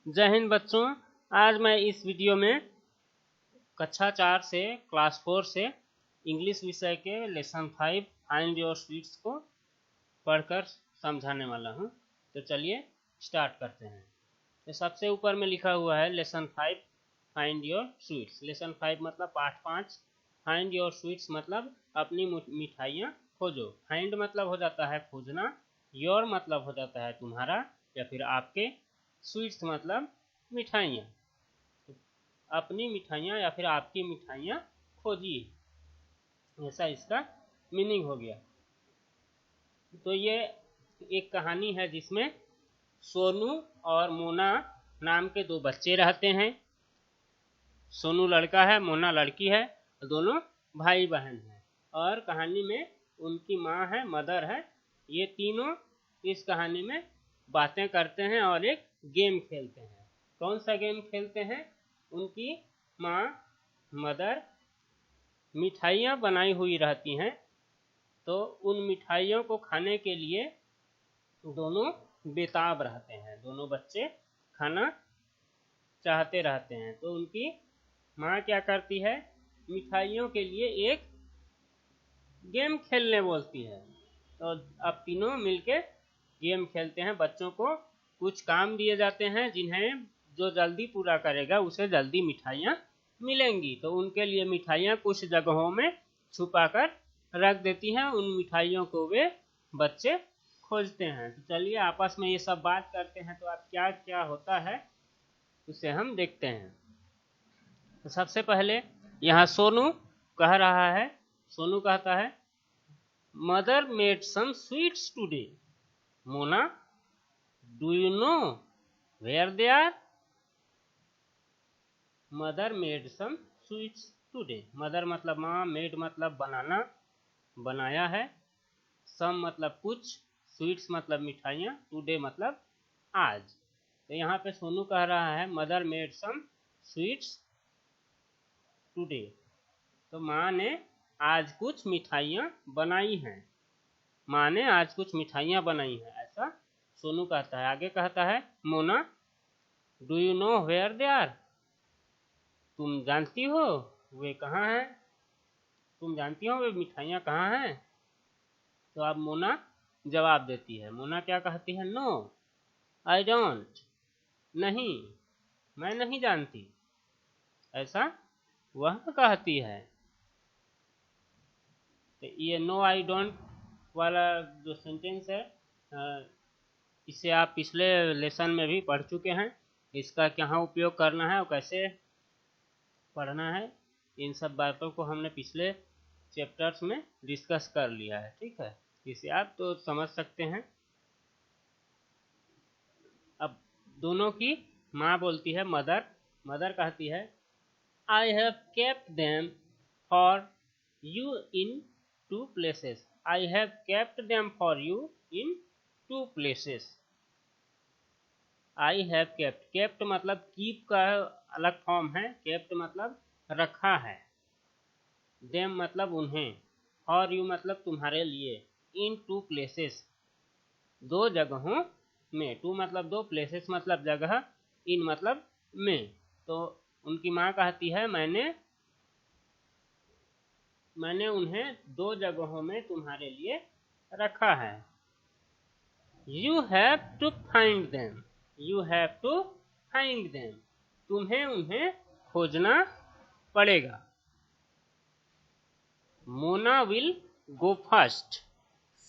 जय हिंद बच्चों। आज मैं इस वीडियो में कक्षा 4 से क्लास 4 से इंग्लिश विषय के लेसन 5 फाइंड योर स्वीट्स को पढ़कर समझाने वाला हूं। तो चलिए स्टार्ट करते हैं। तो सबसे ऊपर में लिखा हुआ है lesson 5 find your sweets. Lesson 5 मतलब पाठ 5। फाइंड योर स्वीट्स मतलब अपनी मिठाइयाँ खोजो। फाइंड मतलब हो जाता है खोजना, योर मतलब हो जाता है तुम्हारा या फिर आपके, स्वीट्स मतलब मिठाइयाँ। अपनी मिठाइयाँ या फिर आपकी मिठाइयाँ खोजिए, ऐसा इसका मीनिंग हो गया। तो ये एक कहानी है जिसमें सोनू और मोना नाम के दो बच्चे रहते हैं। सोनू लड़का है, मोना लड़की है, दोनों भाई बहन हैं। और कहानी में उनकी माँ है, मदर है। ये तीनों इस कहानी में बातें करते हैं और एक गेम खेलते हैं। कौन सा गेम खेलते हैं? उनकी माँ मदर मिठाइयाँ बनाई हुई रहती हैं, तो उन मिठाइयों को खाने के लिए दोनों बेताब रहते हैं। दोनों बच्चे खाना चाहते रहते हैं। तो उनकी माँ क्या करती है, मिठाइयों के लिए एक गेम खेलने बोलती है। तो अब तीनों मिलके गेम खेलते हैं। बच्चों को कुछ काम दिए जाते हैं जिन्हें जो जल्दी पूरा करेगा उसे जल्दी मिठाइयाँ मिलेंगी। तो उनके लिए मिठाइयाँ कुछ जगहों में छुपाकर रख देती हैं। उन मिठाइयों को वे बच्चे खोजते हैं। तो चलिए आपस में ये सब बात करते हैं। तो अब क्या क्या होता है उसे हम देखते हैं। तो सबसे पहले यहाँ सोनू कह रहा है, सोनू कहता है, mother made some sweets today. Mona, do you know where they are? Mother made some sweets today. Mother मतलब माँ, मेड मतलब बनाना, बनाया है, सम मतलब कुछ, स्वीट्स मतलब मिठाइयाँ, टुडे मतलब आज। तो यहाँ पे सोनू कह रहा है mother made some sweets today. तो माँ ने आज कुछ मिठाइयाँ बनाई हैं। माँ ने आज कुछ मिठाइयाँ बनाई हैं, ऐसा सोनू कहता है। आगे कहता है, Mona, do you know where they are? तुम जानती हो वे कहाँ हैं? तुम जानती हो वे मिठाइयाँ कहाँ हैं? तो अब मोना जवाब देती है। मोना क्या कहती है? No I don't. नहीं, मैं नहीं जानती, ऐसा वह कहती है। तो ये नो आई डोंट वाला जो सेंटेंस है, इसे आप पिछले लेसन में भी पढ़ चुके हैं। इसका कहाँ उपयोग करना है और कैसे पढ़ना है, इन सब बातों को हमने पिछले चैप्टर्स में डिस्कस कर लिया है। ठीक है, इसे आप तो समझ सकते हैं। अब दोनों की माँ बोलती है, मदर मदर कहती है, I have kept them for you in 2 places. I have kept them for you in 2 places. I have kept. kept मतलब कीप का अलग फॉर्म है, kept मतलब रखा है, them मतलब उन्हें, for you मतलब तुम्हारे लिए, in 2 places दो जगहों में। 2 मतलब 2, places मतलब जगह, in मतलब में। तो उनकी माँ कहती है, मैंने उन्हें 2 जगहों में तुम्हारे लिए रखा है। You have to find them. You have to find them. तुम्हें उन्हें खोजना पड़ेगा। Mona will go first.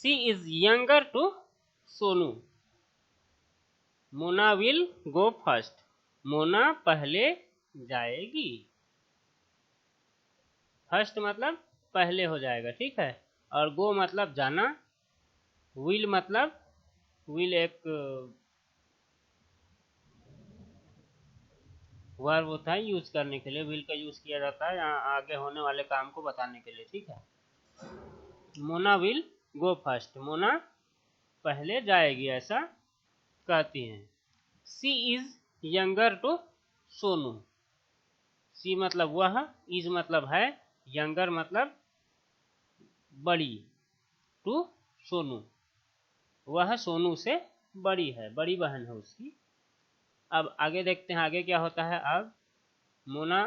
She is younger to Sonu. Mona will go first. Mona पहले जाएगी। फर्स्ट मतलब पहले हो जाएगा, ठीक है। और गो मतलब जाना, विल मतलब, विल एक वर्ब होता है यूज करने के लिए, विल का यूज किया जाता है यहाँ आगे होने वाले काम को बताने के लिए, ठीक है। Mona will go first, Mona पहले जाएगी, ऐसा कहती हैं। सी इज यंगर टू सोनू। सी मतलब वह, इज मतलब है, यंगर मतलब बड़ी, टू सोनू, वह सोनू से बड़ी है, बड़ी बहन है उसकी। अब आगे देखते हैं आगे क्या होता है। अब मोना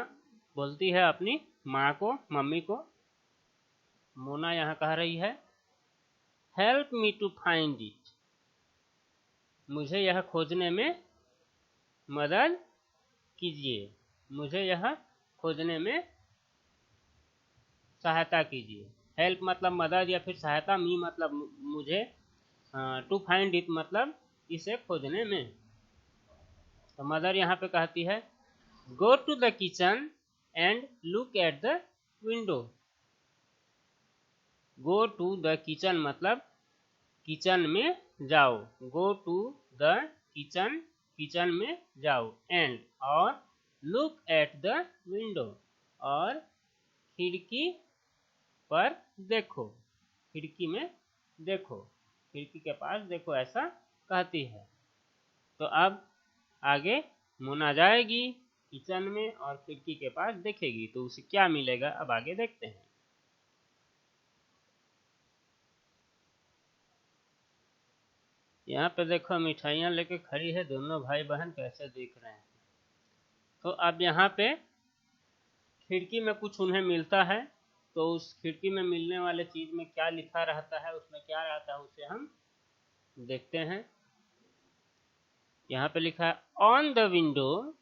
बोलती है अपनी माँ को, मम्मी को। मोना यहाँ कह रही है help me to find it, मुझे यह खोजने में मदद कीजिए, मुझे यह खोजने में सहायता कीजिए। हेल्प मतलब मदद या फिर सहायता, मी मतलब मुझे, टू फाइंड इट मतलब इसे खोजने में। तो मदर यहाँ पे कहती है go to the kitchen and look at the window. Go to the kitchen मतलब किचन में जाओ, go to the kitchen, kitchen में जाओ, एंड और लुक एट द विंडो और खिड़की पर देखो, खिड़की में देखो, खिड़की के पास देखो, ऐसा कहती है। तो अब आगे मोना जाएगी किचन में और खिड़की के पास देखेगी तो उसे क्या मिलेगा, अब आगे देखते हैं। यहाँ पे देखो मिठाइयाँ लेके खड़ी है, दोनों भाई बहन कैसे देख रहे हैं। तो अब यहाँ पे खिड़की में कुछ उन्हें मिलता है, तो उस खिड़की में मिलने वाले चीज में क्या लिखा रहता है, उसमें क्या रहता है उसे हम देखते हैं। यहाँ पे लिखा है on the window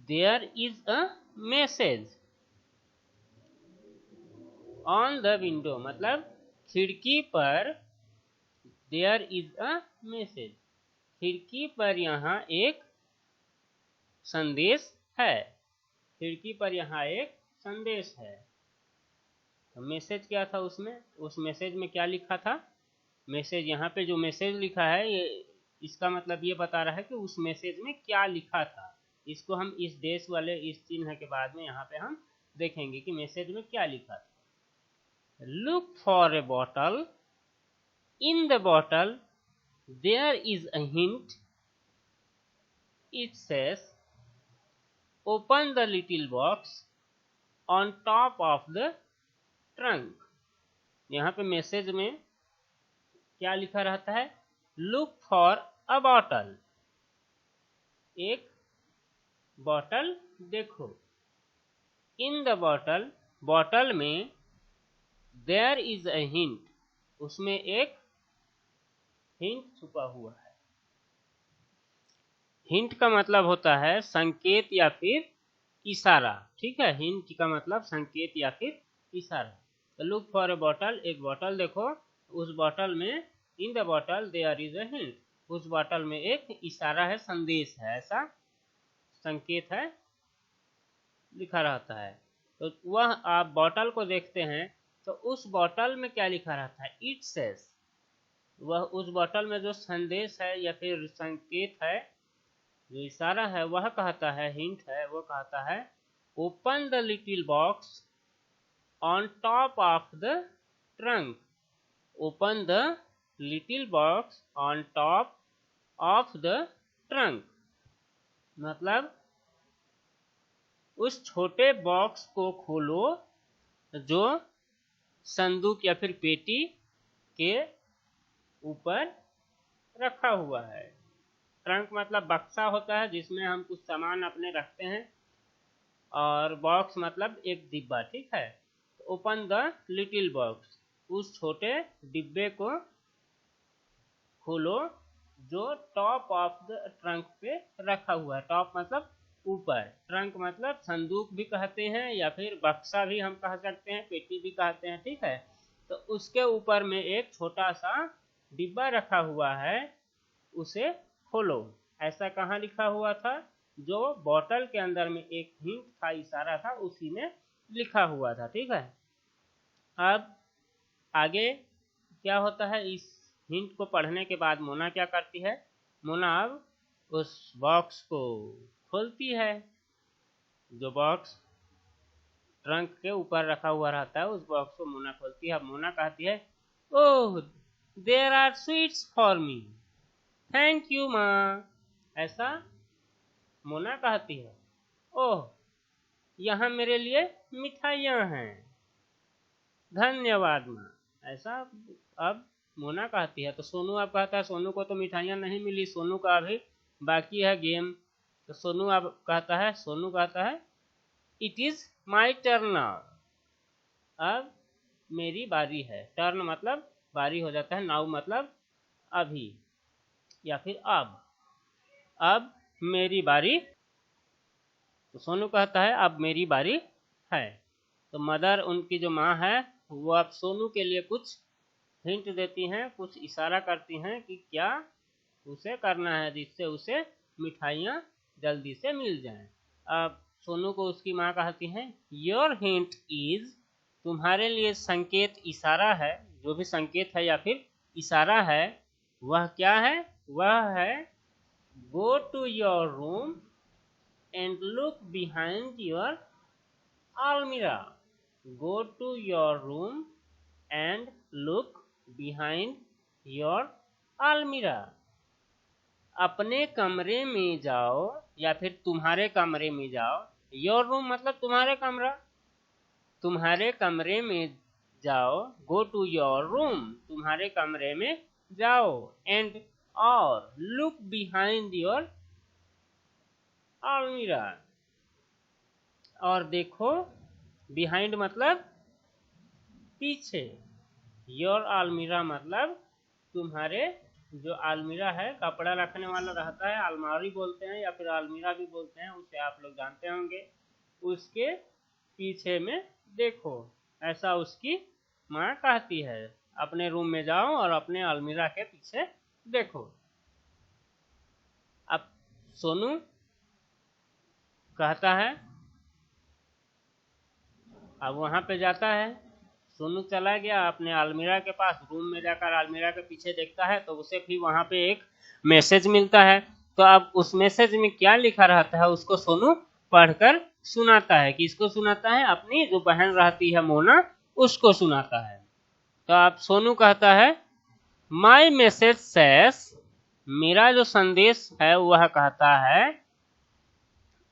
there is a message. On the window मतलब खिड़की पर, देयर इज अ मैसेज खिड़की पर यहाँ एक संदेश है, खिड़की पर यहाँ एक संदेश है। तो मैसेज क्या था उसमें, उस मैसेज में क्या लिखा था। मैसेज यहाँ पे जो मैसेज लिखा है ये, इसका मतलब ये बता रहा है कि उस मैसेज में क्या लिखा था। इसको हम इस देश वाले इस चिन्ह के बाद में यहाँ पे हम देखेंगे कि मैसेज में क्या लिखा था। Look for a bottle, in the bottle there is a hint, it says open the little box on top of the trunk. यहाँ पे मैसेज में क्या लिखा रहता है, लुक फॉर अ बॉटल, एक बॉटल देखो, इन द बॉटल, बॉटल में, देयर इज अ हिंट, उसमें एक हिंट छुपा हुआ है। हिंट का मतलब होता है संकेत या फिर इशारा, ठीक है। हिंट का मतलब संकेत या फिर इशारा। तो लुक फॉर ए बॉटल, एक बॉटल देखो, उस बॉटल में, in the bottle there is a hint, उस बॉटल में एक इशारा है, संदेश है, ऐसा संकेत है, लिखा रहता है। तो वह आप बॉटल को देखते हैं तो उस बॉटल में क्या लिखा रहता है, इट सेज, वह उस बॉटल में जो संदेश है या फिर संकेत है, जो इशारा है, वह कहता है, हिंट है, वो कहता है open the little box on top of the trunk. Open the little box on top of the trunk मतलब उस छोटे बॉक्स को खोलो जो संदूक या फिर पेटी के ऊपर रखा हुआ है। ट्रंक मतलब बक्सा होता है जिसमें हम कुछ सामान अपने रखते हैं, और बॉक्स मतलब एक डिब्बा, ठीक है। ओपन द लिटिल बॉक्स, उस छोटे डिब्बे को खोलो जो टॉप ऑफ द ट्रंक पे रखा हुआ है। टॉप मतलब ऊपर, ट्रंक मतलब संदूक भी कहते हैं या फिर बक्सा भी हम कह सकते हैं, पेटी भी कहते हैं, ठीक है। तो उसके ऊपर में एक छोटा सा डिब्बा रखा हुआ है, उसे खोलो। ऐसा कहाँ लिखा हुआ था, जो बोतल के अंदर में एक हिंट था, इशारा था, उसी में लिखा हुआ था, ठीक है। अब आगे क्या होता है, इस हिंट को पढ़ने के बाद मोना क्या करती है, मोना अब उस बॉक्स को खोलती है, जो बॉक्स ट्रंक के ऊपर रखा हुआ रहता है, उस बॉक्स को मोना खोलती है। अब मोना कहती है oh there are sweets for me, thank you माँ, ऐसा मोना कहती है। ओह यहाँ मेरे लिए मिठाइयाँ हैं, धन्यवाद माँ, ऐसा अब मोना कहती है। तो सोनू अब कहता है सोनू को तो मिठाइयाँ नहीं मिली, सोनू का अभी बाकी है गेम। तो सोनू अब कहता है, सोनू कहता है it is my turn now, अब मेरी बारी है। टर्न मतलब बारी हो जाता है, नाउ मतलब अभी या फिर अब मेरी बारी। तो सोनू कहता है अब मेरी बारी है। तो मदर, उनकी जो माँ है, वो अब सोनू के लिए कुछ हिंट देती हैं, कुछ इशारा करती हैं कि क्या उसे करना है जिससे उसे मिठाइयाँ जल्दी से मिल जाएं। अब सोनू को उसकी माँ कहती हैं योर हिंट इज, तुम्हारे लिए संकेत, इशारा है, जो भी संकेत है या फिर इशारा है वह क्या है, वह है go to your room and look behind your almirah. Go to your room and look behind your almirah. अपने कमरे में जाओ या फिर तुम्हारे कमरे में जाओ। योर रूम मतलब तुम्हारे कमरा, तुम्हारे कमरे में जाओ। गो टू योर रूम, तुम्हारे कमरे में जाओ। एंड और लुक बिहाइंड योर अलमीरा, और देखो, बिहाइंड मतलब पीछे, योर अलमीरा मतलब तुम्हारे जो अलमीरा है, कपड़ा रखने वाला रहता है, अलमारी बोलते हैं या फिर अलमीरा भी बोलते हैं, उसे आप लोग जानते होंगे, उसके पीछे में देखो। ऐसा उसकी माँ कहती है, अपने रूम में जाओ और अपने अलमीरा के पीछे देखो। अब सोनू कहता है, अब वहां पे जाता है, सोनू चला गया अपने अलमीरा के पास, रूम में जाकर अलमीरा के पीछे देखता है तो उसे फिर वहां पे एक मैसेज मिलता है। तो अब उस मैसेज में क्या लिखा रहता है उसको सोनू पढ़कर सुनाता है। किसको सुनाता है? अपनी जो बहन रहती है मोना, उसको सुनाता है। तो अब सोनू कहता है माई मैसेज सेस, मेरा जो संदेश है वह कहता है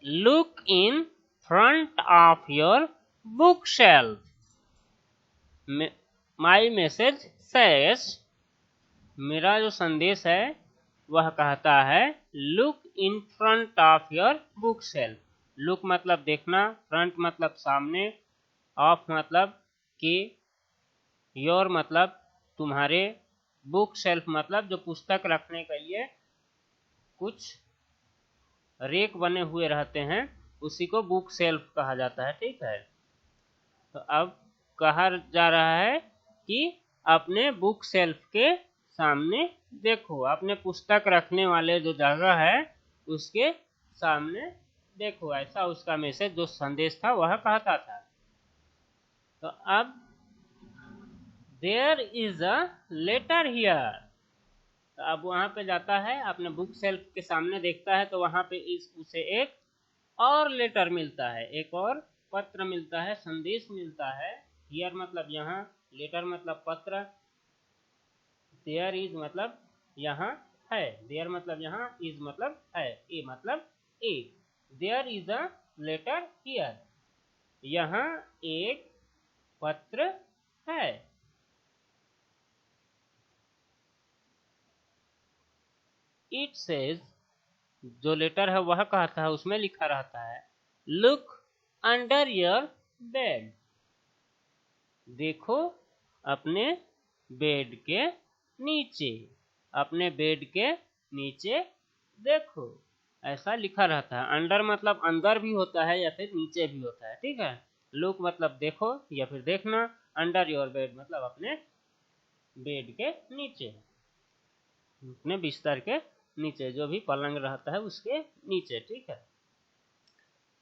look in front of your book shelf. My message says, मेरा जो संदेश है वह कहता है look in front of your book shelf. Look मतलब देखना, फ्रंट मतलब सामने, ऑफ मतलब के, योर मतलब तुम्हारे, बुक शेल्फ मतलब जो पुस्तक रखने के लिए कुछ रेक बने हुए रहते हैं, उसी को बुक शेल्फ कहा जाता है। ठीक है, तो अब कहा जा रहा है कि अपने बुक शेल्फ के सामने देखो, अपने पुस्तक रखने वाले जो जगह है उसके सामने देखो। ऐसा उसका मैसेज, जो संदेश था, वह कहता था। तो अब there is a letter here, तो अब वहां पे जाता है, अपने बुक शेल्फ के सामने देखता है तो वहां पे उसे एक और लेटर मिलता है, एक और पत्र मिलता है, संदेश मिलता है। हियर मतलब यहाँ, लेटर मतलब पत्र, देयर इज मतलब यहाँ है, देयर मतलब यहाँ, इज मतलब है, ए मतलब एक। There is a letter here, यहाँ एक पत्र है। इट सेज, जो लेटर है वह कहता है, उसमें लिखा रहता है लुक अंडर योर बेड, देखो अपने बेड के नीचे, अपने बेड के नीचे देखो। ऐसा लिखा रहता है। अंडर मतलब अंदर भी होता है या फिर नीचे भी होता है। ठीक है, लुक मतलब देखो या फिर देखना, अंडर योर बेड मतलब अपने बेड के नीचे, अपने बिस्तर के नीचे, जो भी पलंग रहता है उसके नीचे। ठीक है,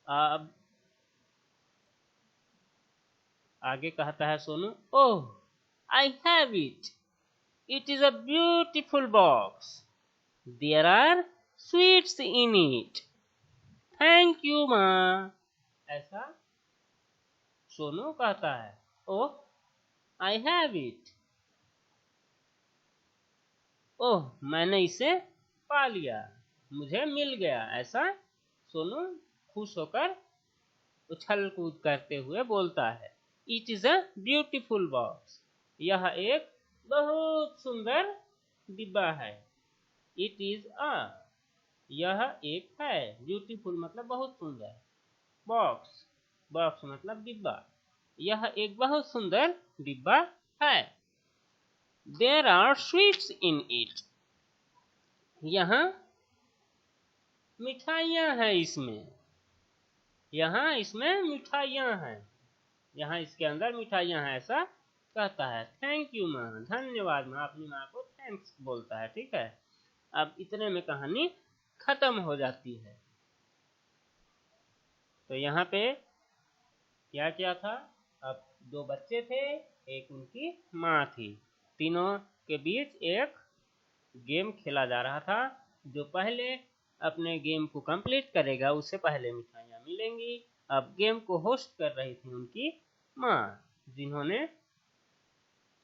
अब आगे कहता है Sonu, oh I have it, it is a beautiful box, there are sweets in it, thank you माँ। ऐसा सोनू कहता है, ओह आई हैव इट, ओह मैंने इसे पा लिया, मुझे मिल गया। ऐसा सोनू खुश होकर उछल कूद करते हुए बोलता है। It is a beautiful box, यह एक बहुत सुंदर डिब्बा है। इट इज अ यह एक है, ब्यूटीफुल मतलब बहुत सुंदर, बॉक्स, बॉक्स मतलब डिब्बा, यह एक बहुत सुंदर डिब्बा है। There are sweets in it, यहाँ मिठाइयाँ हैं इसमें, यहाँ इसमें मिठाइयाँ हैं, यहाँ इसके अंदर मिठाइयाँ हैं, ऐसा कहता है। थैंक यू माँ, धन्यवाद माँ, अपनी माँ को थैंक्स बोलता है। ठीक है, अब इतने में कहानी खत्म हो जाती है। तो यहाँ पे क्या क्या था, अब दो बच्चे थे, एक उनकी माँ थी, तीनों के बीच एक गेम खेला जा रहा था। जो पहले अपने गेम को कंप्लीट करेगा उससे पहले मिठाइयाँ मिलेंगी। अब गेम को होस्ट कर रही थी उनकी माँ, जिन्होंने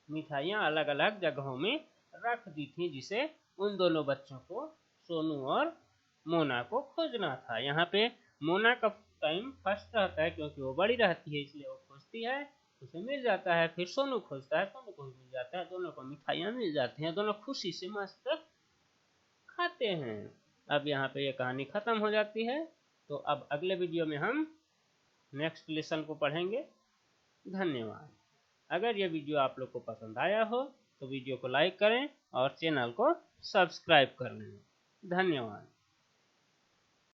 मिठाइयाँ अलग अलग जगहों में रख दी थी, जिसे उन दोनों बच्चों को, सोनू और मोना को खोजना था। यहाँ पे मोना का टाइम फर्स्ट रहता है, क्योंकि वो बड़ी रहती है इसलिए वो खोजती है, उसे मिल जाता है। फिर सोनू खोजता है, सोनू को मिल जाता है, दोनों को मिठाइयाँ मिल जाती हैं, दोनों खुशी से मस्त खाते हैं। अब यहाँ पे ये कहानी खत्म हो जाती है। तो अब अगले वीडियो में हम नेक्स्ट लेसन को पढ़ेंगे। धन्यवाद। अगर ये वीडियो आप लोग को पसंद आया हो तो वीडियो को लाइक करें और चैनल को सब्सक्राइब कर लें। धन्यवाद।